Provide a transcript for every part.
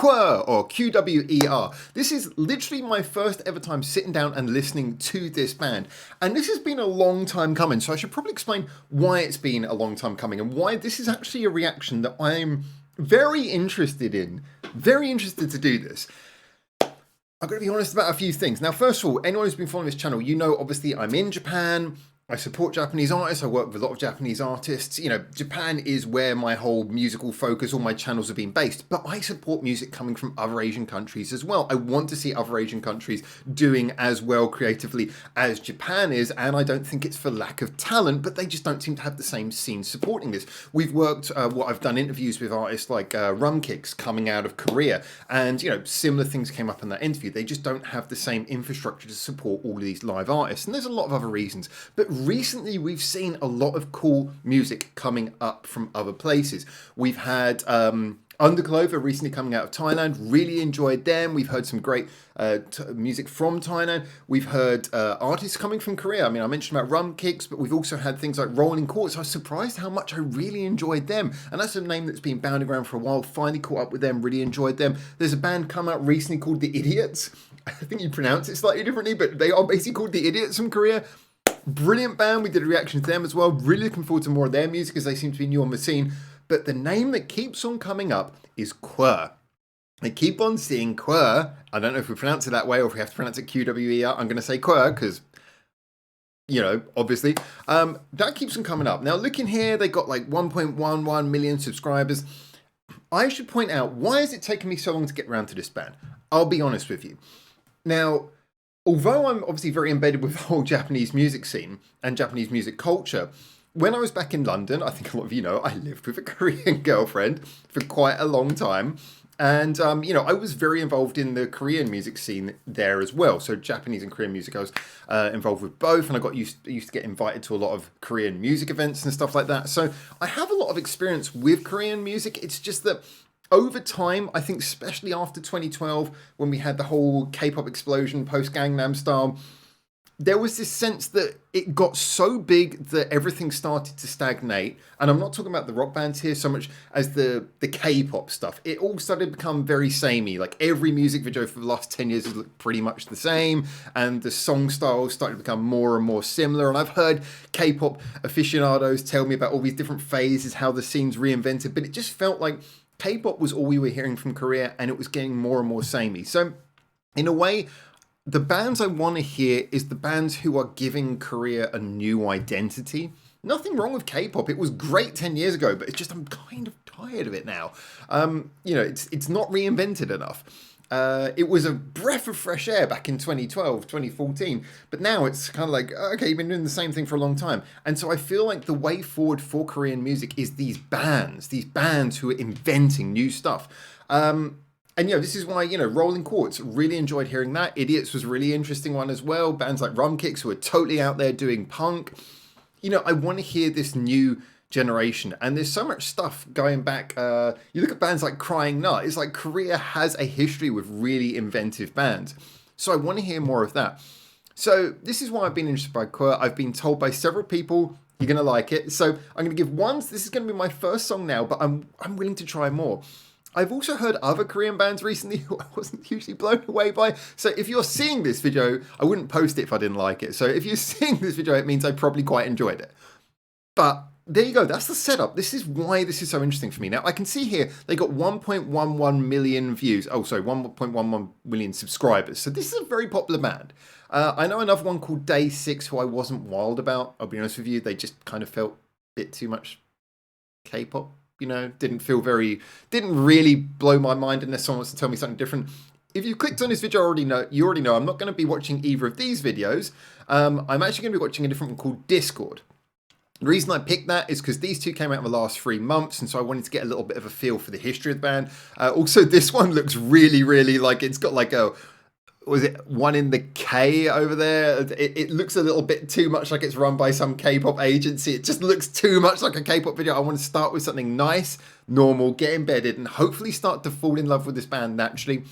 QWER or QWER. This is literally my first ever time sitting down and listening to this band. And this has been a long time coming, so I should probably explain why it's been a long time coming and why this is actually a reaction that I'm very interested in. Very interested to do this. I'm going to be honest about a few things. Now, first of all, anyone who's been following this channel, you know, obviously I'm in Japan. I support Japanese artists. I work with a lot of Japanese artists. You know, Japan is where my whole musical focus, all my channels have been based. But I support music coming from other Asian countries as well. I want to see other Asian countries doing as well creatively as Japan is. And I don't think it's for lack of talent, but they just don't seem to have the same scene supporting this. We've worked, I've done interviews with artists like Rumkicks coming out of Korea. And, you know, similar things came up in that interview. They just don't have the same infrastructure to support all of these live artists. And there's a lot of other reasons. But recently, we've seen a lot of cool music coming up from other places. We've had Underclover recently coming out of Thailand. Really enjoyed them. We've heard some great music from Thailand. We've heard artists coming from Korea. I mean, I mentioned about Rumkicks, but we've also had things like Rolling Quartz. I was surprised how much I really enjoyed them. And that's a name that's been bounding around for a while. Finally caught up with them. Really enjoyed them. There's a band come out recently called The Idiots. I think you pronounce it slightly differently, but they are basically called The Idiots from Korea. Brilliant band. We did a reaction to them as well. Really looking forward to more of their music as they seem to be new on the scene. But the name that keeps on coming up is QWER. I keep on seeing QWER. I don't know if we pronounce it that way or if we have to pronounce it QWER. I'm going to say QWER because, you know, obviously. That keeps on coming up. Now, looking here, they got like 1.11 million subscribers. I should point out, why is it taking me so long to get around to this band? I'll be honest with you. Now, although I'm obviously very embedded with the whole Japanese music scene and Japanese music culture, when I was back in London, I think a lot of you know, I lived with a Korean girlfriend for quite a long time. And, you know, I was very involved in the Korean music scene there as well. So Japanese and Korean music, I was involved with both. And I used to get invited to a lot of Korean music events and stuff like that. So I have a lot of experience with Korean music. It's just that over time, I think especially after 2012, when we had the whole K-pop explosion post Gangnam Style, there was this sense that it got so big that everything started to stagnate. And I'm not talking about the rock bands here so much as the K-pop stuff. It all started to become very samey. Like every music video for the last 10 years has looked pretty much the same. And the song styles started to become more and more similar. And I've heard K-pop aficionados tell me about all these different phases, how the scene's reinvented. But it just felt like K-pop was all we were hearing from Korea, and it was getting more and more samey. So, in a way, the bands I want to hear is the bands who are giving Korea a new identity. Nothing wrong with K-pop. It was great 10 years ago, but it's just I'm kind of tired of it now. You know, it's not reinvented enough. It was a breath of fresh air back in 2012, 2014, but now it's kind of like, okay, you've been doing the same thing for a long time. And so I feel like the way forward for Korean music is these bands who are inventing new stuff. And, you know, this is why, you know, Rolling Quartz, really enjoyed hearing that. Idiots was a really interesting one as well. Bands like Rumkicks who are totally out there doing punk. You know, I want to hear this new generation, and there's so much stuff going back. You look at bands like Crying Nut, it's like Korea has a history with really inventive bands, so I want to hear more of that. So this is why I've been interested by QWER. I've been told by several people you're gonna like it, so I'm gonna give one. This is gonna be my first song now, but I'm willing to try more. I've also heard other Korean bands recently who I wasn't hugely blown away by. So if you're seeing this video, I wouldn't post it if I didn't like it. So if you're seeing this video, it means I probably quite enjoyed it. But there you go. That's the setup. This is why this is so interesting for me. Now, I can see here they got 1.11 million views. Oh, sorry, 1.11 million subscribers. So this is a very popular band. I know another one called Day 6 who I wasn't wild about. I'll be honest with you. They just kind of felt a bit too much K-pop. You know, didn't really blow my mind unless someone wants to tell me something different. If you clicked on this video, you already know I'm not going to be watching either of these videos. I'm actually going to be watching a different one called Discord. The reason I picked that is because these two came out in the last 3 months, and so I wanted to get a little bit of a feel for the history of the band. Also, this one looks really, really like it's got like a, was it one in the K over there? It looks a little bit too much like it's run by some K-pop agency. It just looks too much like a K-pop video. I want to start with something nice, normal, get embedded, and hopefully start to fall in love with this band naturally.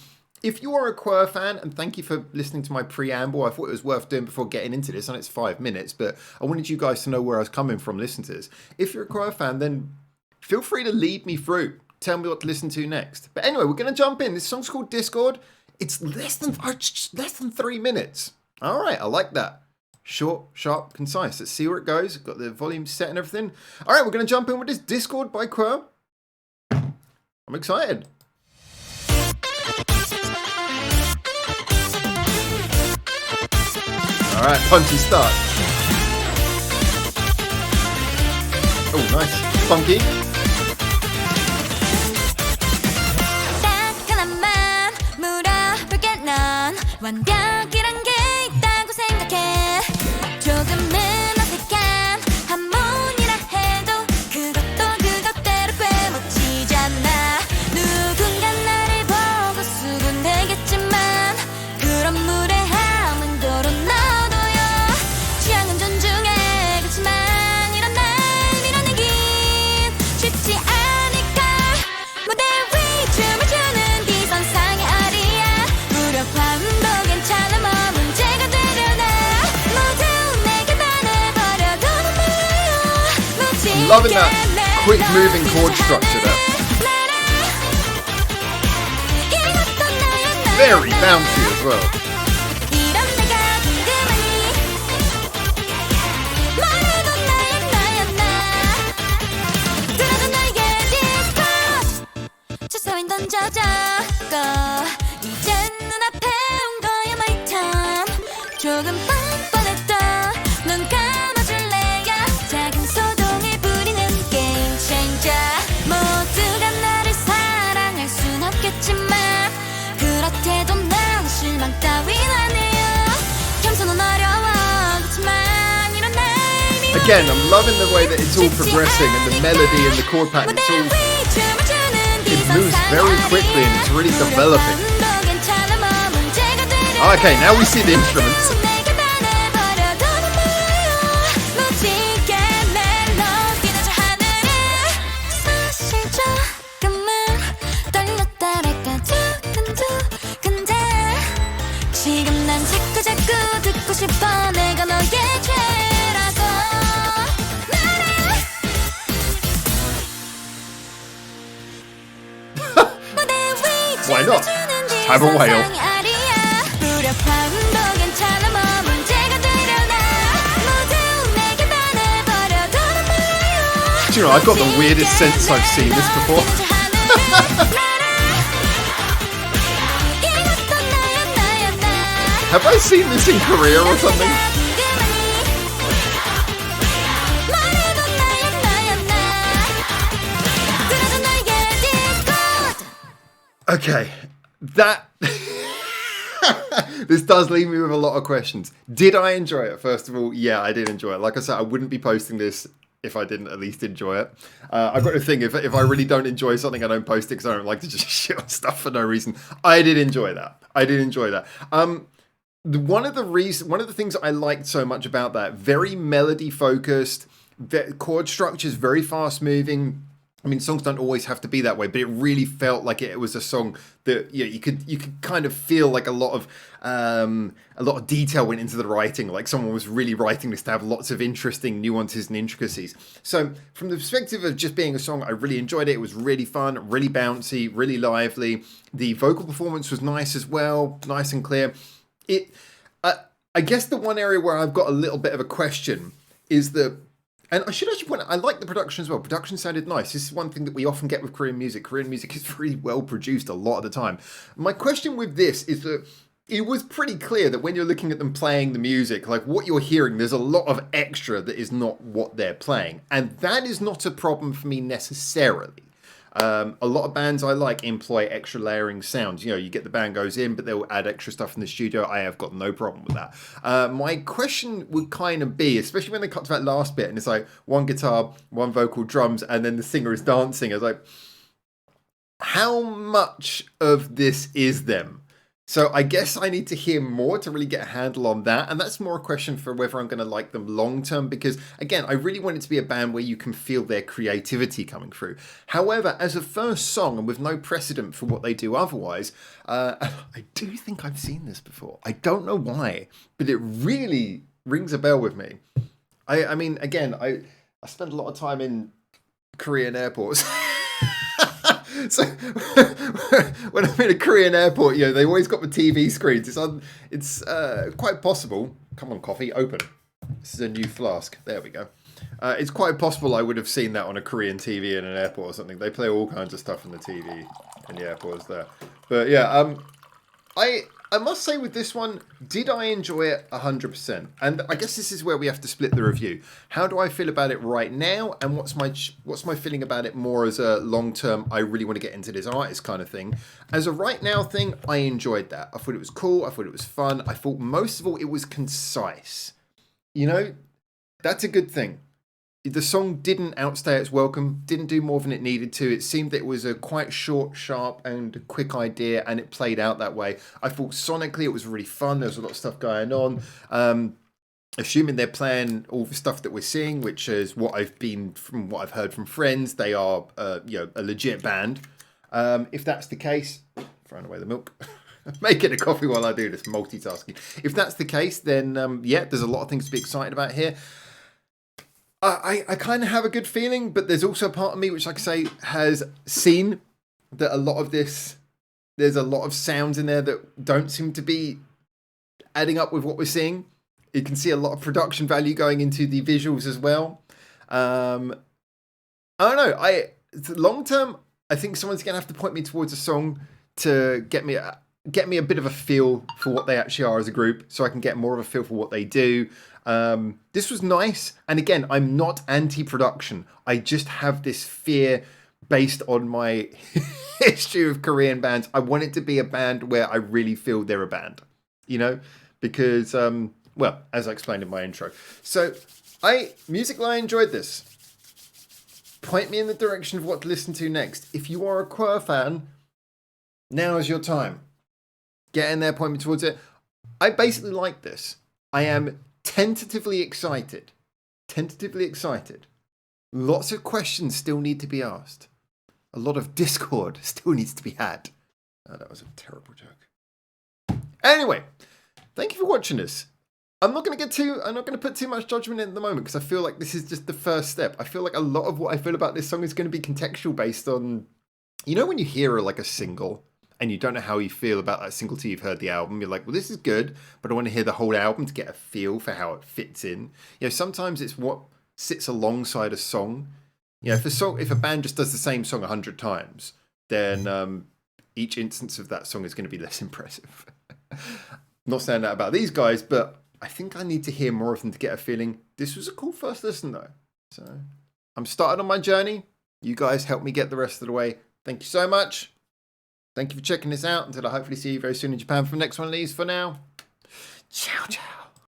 If you are a QWER fan, and thank you for listening to my preamble, I thought it was worth doing before getting into this, and it's 5 minutes, but I wanted you guys to know where I was coming from listening to this. If you're a QWER fan, then feel free to lead me through. tell me what to listen to next. But anyway, we're going to jump in. This song's called Discord. It's less than 3 minutes. All right, I like that. Short, sharp, concise. Let's see where it goes. Got the volume set and everything. All right, we're going to jump in with this Discord by QWER. I'm excited. All right, punchy start. Oh, nice. Funky. 완벽이란 게 있다고 생각해. 조금은 어색한 한문이라 해도 그것도 그것대로 꽤 멋지잖아. 누군가 나를 보고 수군대겠지만 그런 무례함은 도로 너도요. 취향은 존중해. 그렇지만 이런 날 밀어내긴 쉽지 않을까. 무대 위 춤을 추는 비선상의 아리야. 무력함도 Loving that quick moving chord structure there. Very bouncy as well. Again, I'm loving the way that it's all progressing and the melody and the chord pattern. It moves very quickly and it's really developing. Okay, now we see the instruments. Why not? Have a whale. Do you know, I've got the weirdest sense I've seen this before. Have I seen this in Korea or something? Okay, that this does leave me with a lot of questions. Did I enjoy it? First of all, yeah, I did enjoy it. Like I said, I wouldn't be posting this if I didn't at least enjoy it. I've got to think, if I really don't enjoy something, I don't post it because I don't like to just shit on stuff for no reason. I did enjoy that. One of the things I liked so much about that, very melody focused, chord structures, very fast moving. I mean, songs don't always have to be that way, but it really felt like it was a song that you could kind of feel like a lot of detail went into the writing. Like someone was really writing this to have lots of interesting nuances and intricacies. So from the perspective of just being a song, I really enjoyed it. It was really fun, really bouncy, really lively. The vocal performance was nice as well, nice and clear. I guess the one area where I've got a little bit of a question is that. And I should actually point out, I like the production as well. Production sounded nice. This is one thing that we often get with Korean music. Korean music is really well produced a lot of the time. My question with this is that it was pretty clear that when you're looking at them playing the music, like what you're hearing, there's a lot of extra that is not what they're playing. And that is not a problem for me necessarily. A lot of bands I like employ extra layering sounds. You know, you get the band goes in, but they'll add extra stuff in the studio. I have got no problem with that. My question would kind of be, especially when they cut to that last bit and it's like one guitar, one vocal, drums, and then the singer is dancing. I was like, how much of this is them? So I guess I need to hear more to really get a handle on that. And that's more a question for whether I'm going to like them long term, because again, I really want it to be a band where you can feel their creativity coming through. However, as a first song and with no precedent for what they do otherwise, I do think I've seen this before. I don't know why, but it really rings a bell with me. I mean, again, I spent a lot of time in Korean airports. So when I'm in a Korean airport, you know, they always got the TV screens. It's quite possible. Come on, coffee, open. This is a new flask. There we go. It's quite possible I would have seen that on a Korean TV in an airport or something. They play all kinds of stuff on the TV in the airports there. But yeah, I must say with this one, did I enjoy it 100%? And I guess this is where we have to split the review. How do I feel about it right now? And what's my feeling about it more as a long-term, I really want to get into this artist kind of thing. As a right now thing, I enjoyed that. I thought it was cool. I thought it was fun. I thought most of all, it was concise. You know, that's a good thing. The song didn't outstay its welcome, didn't do more than it needed to. It seemed that it was a quite short, sharp, and quick idea, and it played out that way. I thought sonically it was really fun. There was a lot of stuff going on. Assuming they're playing all the stuff that we're seeing, which is what I've heard from friends, they are a legit band. If that's the case, throwing away the milk. Making a coffee while I do this, multitasking. If that's the case, then yeah, there's a lot of things to be excited about here. I kind of have a good feeling, but there's also a part of me which, like I say, has seen that a lot of this, there's a lot of sounds in there that don't seem to be adding up with what we're seeing. You can see a lot of production value going into the visuals as well. I don't know. Long term, I think someone's going to have to point me towards a song to get me a bit of a feel for what they actually are as a group, so I can get more of a feel for what they do. This was nice, and again, I'm not anti-production. I just have this fear based on my history of Korean bands. I want it to be a band where I really feel they're a band, you know, because well, as I explained in my intro. So musically, I enjoyed this. Point me in the direction of what to listen to next. If you are a QWER fan, now is your time. Get in there, point me towards it. I basically like this. I am tentatively excited. Lots of questions still need to be asked. A lot of discord still needs to be had. Oh, that was a terrible joke. Anyway, thank you for watching this. I'm not going to put too much judgment in at the moment because I feel like this is just the first step. I feel like a lot of what I feel about this song is going to be contextual based on, you know, when you hear like a single and you don't know how you feel about that single till you've heard the album. You're like, well, this is good, but I want to hear the whole album to get a feel for how it fits in. You know, sometimes it's what sits alongside a song. You know, if a band just does the same song 100 times, then each instance of that song is going to be less impressive. Not saying that about these guys, but I think I need to hear more of them to get a feeling. This was a cool first listen, though. So I'm started on my journey. You guys helped me get the rest of the way. Thank you so much. Thank you for checking this out. Until I hopefully see you very soon in Japan for the next one of these. For now, ciao, ciao.